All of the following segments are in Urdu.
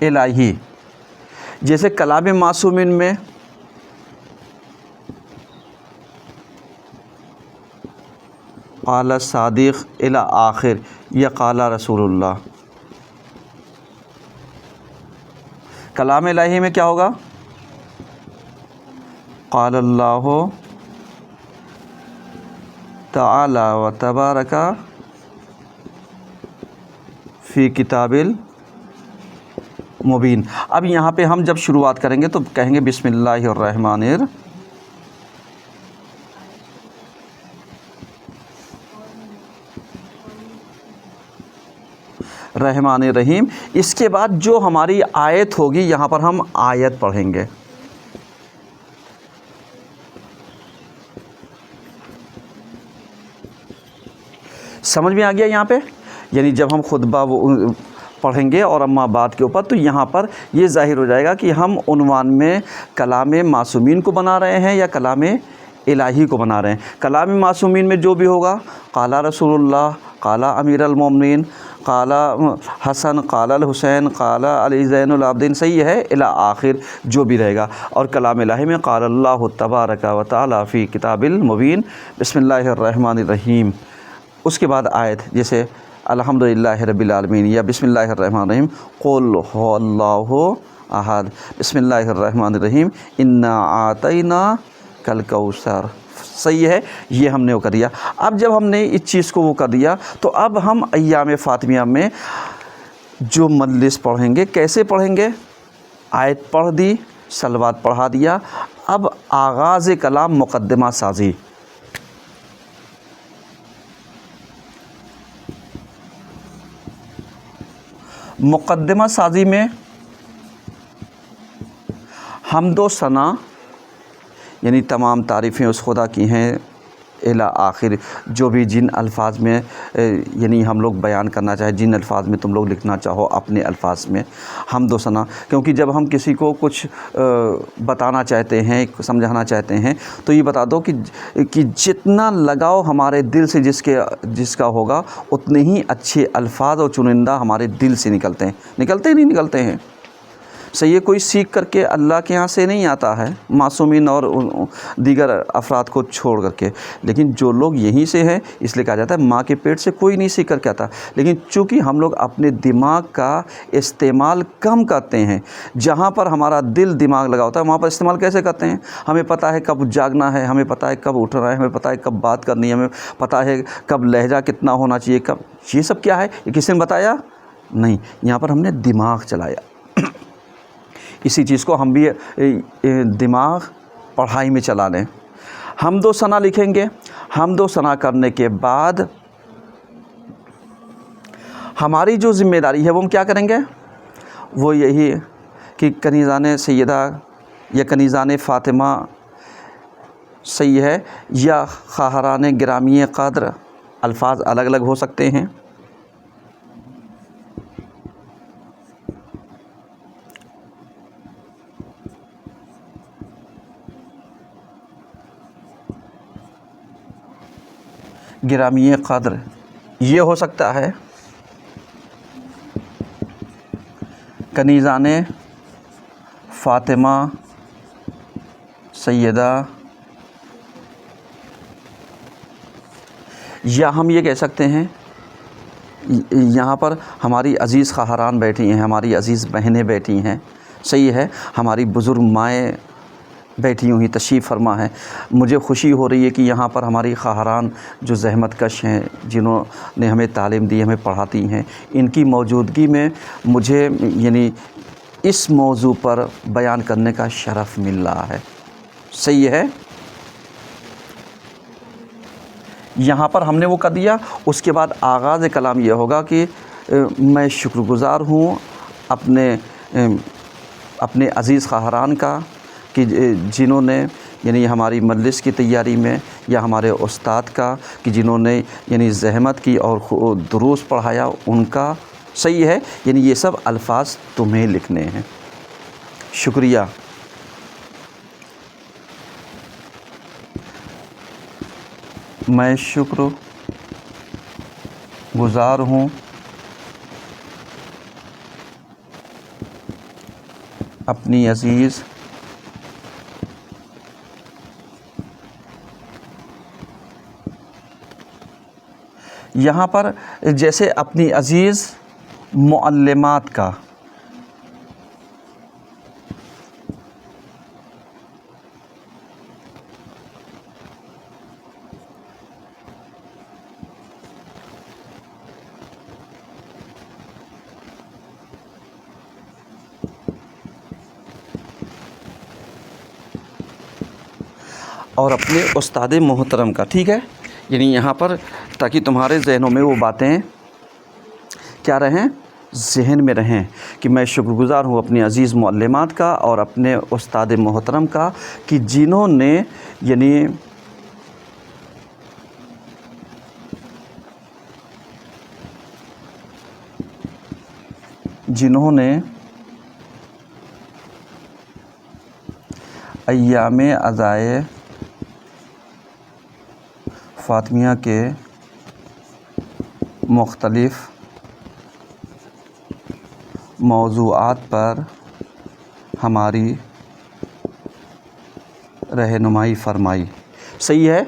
الہی، جیسے کلام معصومین میں قال صادق الی آخر یا قال رسول اللہ، کلام الہی میں کیا ہوگا؟ قال اللہ تعالی و تبارک فی کتاب المبین۔ اب یہاں پہ ہم جب شروعات کریں گے تو کہیں گے بسم اللہ الرحمن الرحیم۔ اس کے بعد جو ہماری آیت ہوگی یہاں پر ہم آیت پڑھیں گے۔ سمجھ میں آ گیا یہاں پہ؟ یعنی جب ہم خطبہ پڑھیں گے اور اما بعد کے اوپر تو یہاں پر یہ ظاہر ہو جائے گا کہ ہم عنوان میں کلام معصومین کو بنا رہے ہیں یا کلام الہی کو بنا رہے ہیں۔ کلام معصومین میں جو بھی ہوگا قال رسول اللہ، قال امیر المومنین، قال حسن، قال الحسین، قال علی زین العابدین، صحیح ہے الی آخر جو بھی رہے گا۔ اور کلام الہی میں قال اللہ تبارک و تعالی فی کتاب المبین بسم اللہ الرحمن الرحیم، اس کے بعد آیت جیسے الحمدللہ رب العالمین یا بسم اللہ الرحمن الرحیم قل هو اللہ احد، بسم اللہ الرحمن الرحیم انا اعطیناک الکوثر، صحیح ہے، یہ ہم نے وہ کر دیا۔ اب جب ہم نے اس چیز کو وہ کر دیا تو اب ہم ایام فاطمیہ میں جو مجلس پڑھیں گے کیسے پڑھیں گے؟ آیت پڑھ دی، صلوات پڑھا دیا، اب آغاز کلام مقدمہ سازی۔ مقدمہ سازی میں حمد و ثنا یعنی تمام تعریفیں اس خدا کی ہیں الی آخر، جو بھی جن الفاظ میں یعنی ہم لوگ بیان کرنا چاہیں، جن الفاظ میں تم لوگ لکھنا چاہو اپنے الفاظ میں حمد و ثنا، کیونکہ جب ہم کسی کو کچھ بتانا چاہتے ہیں، سمجھانا چاہتے ہیں تو یہ بتا دو کہ جتنا لگاؤ ہمارے دل سے جس کا ہوگا اتنے ہی اچھے الفاظ اور چنندہ ہمارے دل سے نکلتے ہیں، نہیں نکلتے ہیں۔ صحیح ہے، کوئی سیکھ کر کے اللہ کے ہاں سے نہیں آتا ہے، معصومین اور دیگر افراد کو چھوڑ کر کے، لیکن جو لوگ یہیں سے ہیں اس لیے کہا جاتا ہے ماں کے پیٹ سے کوئی نہیں سیکھ کر کے آتا، لیکن چونکہ ہم لوگ اپنے دماغ کا استعمال کم کرتے ہیں، جہاں پر ہمارا دل دماغ لگا ہوتا ہے وہاں پر استعمال کیسے کرتے ہیں؟ ہمیں پتہ ہے کب جاگنا ہے، ہمیں پتہ ہے کب اٹھنا ہے، ہمیں پتہ ہے کب بات کرنی ہے، ہمیں پتہ ہے کب لہجہ کتنا ہونا چاہیے، کب، یہ سب کیا ہے؟ یہ کسی نے بتایا نہیں، یہاں پر ہم نے دماغ چلایا۔ اسی چیز کو ہم بھی دماغ پڑھائی میں چلا لیں۔ حمد و ثنا لکھیں گے، حمد و ثنا کرنے کے بعد ہماری جو ذمہ داری ہے وہ ہم کیا کریں گے؟ وہ یہی کہ کنیزان سیدہ یا کنیزان فاطمہ، صحیح ہے، یا خواہران گرامی قدر، الفاظ الگ الگ ہو سکتے ہیں۔ گرامی قدر یہ ہو سکتا ہے، کنیزان فاطمہ سیدہ، یا ہم یہ کہہ سکتے ہیں یہاں پر ہماری عزیز خواہران بیٹھی ہیں، ہماری عزیز بہنیں بیٹھی ہیں، صحیح ہے، ہماری بزرگ مائیں بیٹھی ہوئی تشریف فرما ہے۔ مجھے خوشی ہو رہی ہے کہ یہاں پر ہماری خواہران جو زحمت کش ہیں، جنہوں نے ہمیں تعلیم دی، ہمیں پڑھاتی ہیں، ان کی موجودگی میں مجھے یعنی اس موضوع پر بیان کرنے کا شرف مل رہا ہے، صحیح ہے۔ یہاں پر ہم نے وہ کر دیا، اس کے بعد آغاز کلام یہ ہوگا کہ میں شکر گزار ہوں اپنے عزیز خواہران کا کہ جنہوں نے یعنی ہماری مجلس کی تیاری میں، یا ہمارے استاد کا کہ جنہوں نے یعنی زحمت کی اور دروس پڑھایا ان کا، صحیح ہے، یعنی یہ سب الفاظ تمہیں لکھنے ہیں۔ شکریہ۔ میں شکر گزار ہوں اپنی عزیز یہاں پر جیسے اپنی عزیز معلمات کا، اور اپنے استاد محترم کا، ٹھیک ہے، یعنی یہاں پر تاکہ تمہارے ذہنوں میں وہ باتیں کیا رہیں، ذہن میں رہیں کہ میں شکر گزار ہوں اپنی عزیز معلمات کا اور اپنے استاد محترم کا کہ جنہوں نے ایام عزائے فاطمیہ کے مختلف موضوعات پر ہماری رہنمائی فرمائی. صحیح ہے،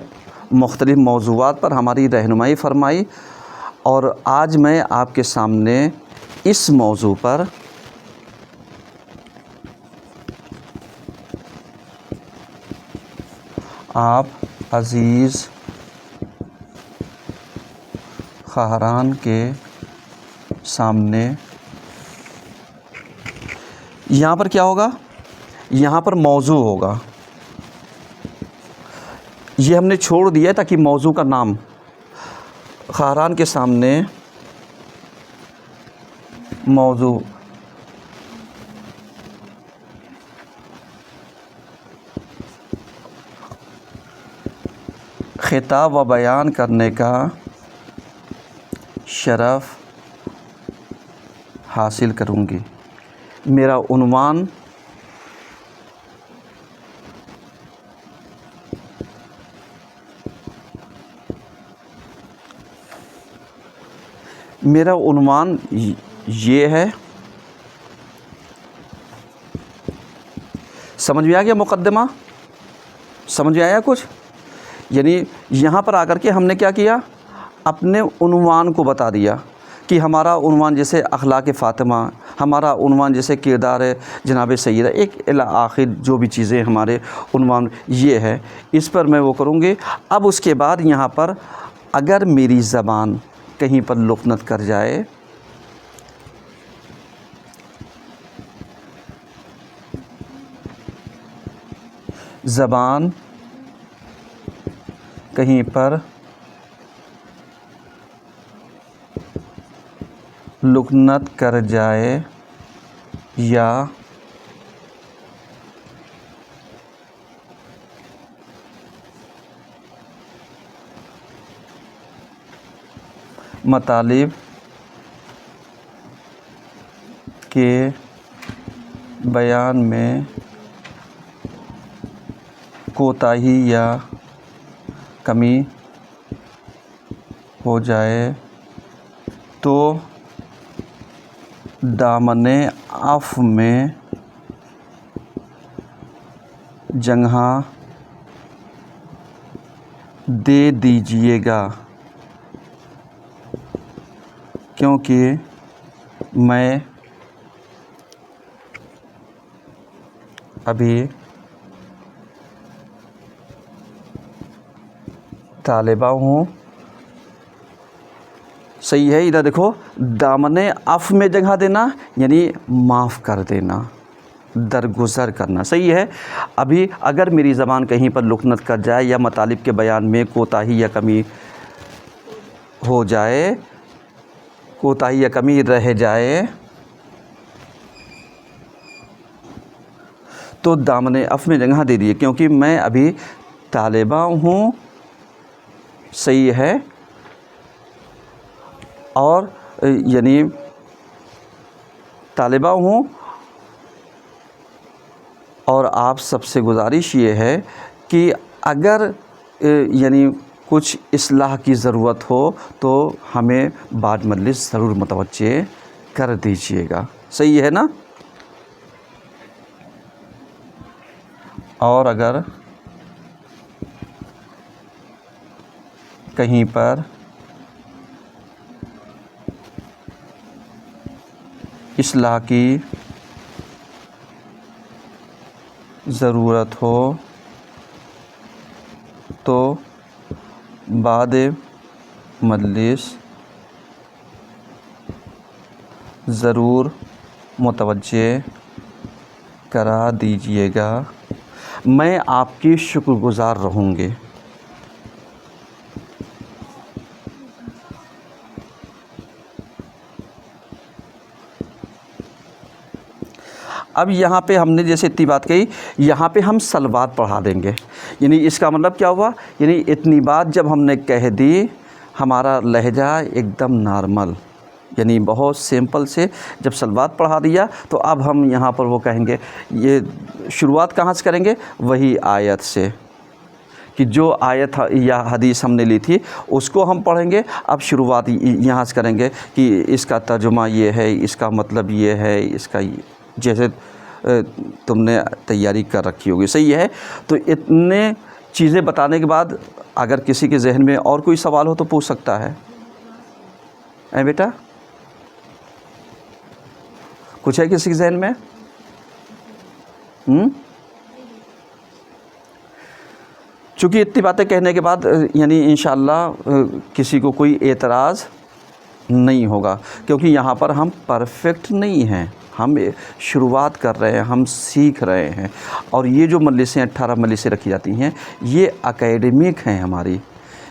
مختلف موضوعات پر ہماری رہنمائی فرمائی. اور آج میں آپ کے سامنے اس موضوع پر آپ عزیز خواہران کے سامنے، یہاں پر کیا ہوگا، یہاں پر موضوع ہوگا. یہ ہم نے چھوڑ دیا تاکہ موضوع کا نام خواہران کے سامنے موضوع. خطاب و بیان کرنے کا شرف حاصل کروں گی. میرا عنوان یہ ہے. سمجھ میں آ گیا مقدمہ؟ سمجھ میں آیا کچھ؟ یعنی یہاں پر آ کر کے ہم نے کیا کیا، اپنے عنوان کو بتا دیا کہ ہمارا عنوان جیسے اخلاق فاطمہ، ہمارا عنوان جیسے کردار جناب سیدہ، ایک الی آخر جو بھی چیزیں ہمارے عنوان یہ ہے، اس پر میں وہ کروں گی. اب اس کے بعد یہاں پر اگر میری زبان کہیں پر لکنت کر جائے، زبان کہیں پر لکنت کر جائے یا مطالب کے بیان میں کوتاہی یا کمی ہو جائے تو دامن عفو میں جگہ دے دیجیے گا، کیونکہ میں ابھی طالبہ ہوں. صحیح ہے، ادھر دیکھو، دامن عفو میں جگہ دینا یعنی معاف کر دینا، درگزر کرنا. صحیح ہے، ابھی اگر میری زبان کہیں پر لکنت کر جائے یا مطالب کے بیان میں کوتاہی یا کمی ہو جائے، کوتاہی یا کمی رہ جائے تو دامن عفو میں جگہ دے دیے، کیونکہ میں ابھی طالبہ ہوں. صحیح ہے، اور یعنی طالبہ ہوں. اور آپ سب سے گزارش یہ ہے کہ اگر یعنی کچھ اصلاح کی ضرورت ہو تو ہمیں بعد مجلس ضرور متوجہ کر دیجیے گا. صحیح ہے نا؟ اور اگر کہیں پر اصلاح کی ضرورت ہو تو بعد مجلس ضرور متوجہ کرا دیجیے گا، میں آپ کی شکر گزار رہوں گی۔ اب یہاں پہ ہم نے جیسے اتنی بات کہی، یہاں پہ ہم صلوات پڑھا دیں گے، یعنی اس کا مطلب کیا ہوا، یعنی اتنی بات جب ہم نے کہہ دی، ہمارا لہجہ ایک دم نارمل، یعنی بہت سمپل سے جب صلوات پڑھا دیا تو اب ہم یہاں پر وہ کہیں گے، یہ شروعات کہاں سے کریں گے، وہی آیت سے، کہ جو آیت یا حدیث ہم نے لی تھی اس کو ہم پڑھیں گے۔ اب شروعات یہاں سے کریں گے کہ اس کا ترجمہ یہ ہے، اس کا مطلب یہ ہے، اس کا جیسے تم نے تیاری کر رکھی ہوگی، صحیح ہے۔ تو اتنے چیزیں بتانے کے بعد اگر کسی کے ذہن میں اور کوئی سوال ہو تو پوچھ سکتا ہے۔ بیٹا کچھ ہے کسی کے ذہن میں؟ چونکہ اتنی باتیں کہنے کے بعد یعنی انشاءاللہ کسی کو کوئی اعتراض نہیں ہوگا، کیونکہ یہاں پر ہم پرفیکٹ نہیں ہیں، ہم شروعات کر رہے ہیں، ہم سیکھ رہے ہیں، اور یہ جو مجلسیں 18 مجلسیں رکھی جاتی ہیں یہ اکیڈمک ہیں ہماری،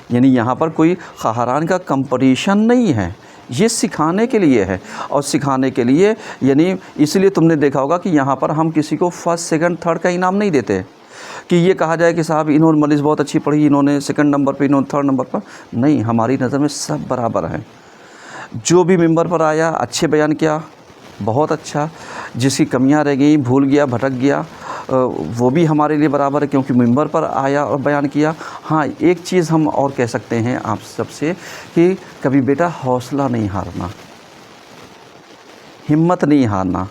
یعنی یہاں پر کوئی خواہران کا کمپٹیشن نہیں ہے، یہ سکھانے کے لیے ہے، اور سکھانے کے لیے یعنی اس لیے تم نے دیکھا ہوگا کہ یہاں پر ہم کسی کو فرسٹ سیکنڈ تھرڈ کا انعام نہیں دیتے، کہ یہ کہا جائے کہ صاحب انہوں نے مجلس بہت اچھی پڑھی، انہوں نے سیکنڈ نمبر پہ، انہوں نے تھرڈ نمبر پر، نہیں، ہماری نظر میں سب برابر ہیں۔ جو بھی ممبر پر آیا اچھے بیان کیا، بہت اچھا، جس کی کمیاں رہ گئیں، بھول گیا، بھٹک گیا، وہ بھی ہمارے لیے برابر ہے، کیونکہ ممبر پر آیا اور بیان کیا۔ ہاں ایک چیز ہم اور کہہ سکتے ہیں آپ سب سے کہ کبھی بیٹا حوصلہ نہیں ہارنا، ہمت نہیں ہارنا،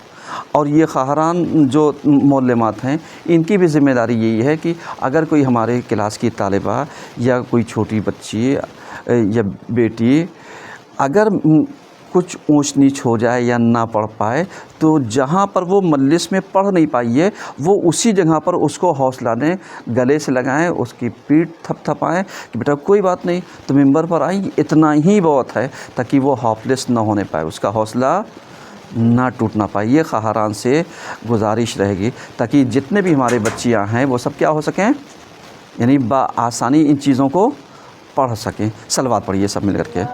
اور یہ خواہران جو معلمات ہیں ان کی بھی ذمہ داری یہی ہے کہ اگر کوئی ہمارے کلاس کی طالبہ یا کوئی چھوٹی بچی یا بیٹی اگر کچھ اونچ نیچ ہو جائے یا نہ پڑھ پائے تو جہاں پر وہ مجلس میں پڑھ نہیں پائی ہے وہ اسی جگہ پر اس کو حوصلہ دیں، گلے سے لگائیں، اس کی پیٹھ تھپ تھپائیں کہ بیٹا کوئی بات نہیں، تو ممبر پر آئی، اتنا ہی بہت ہے، تاکہ وہ ہوپلیس نہ ہونے پائے، اس کا حوصلہ نہ ٹوٹنا پائے۔ یہ خواہران سے گزارش رہے گی تاکہ جتنے بھی ہمارے بچیاں ہیں وہ سب کیا ہو سکیں، یعنی بآسانی ان چیزوں کو پڑھ سکیں۔ صلوات پڑھیے سب مل کر کے۔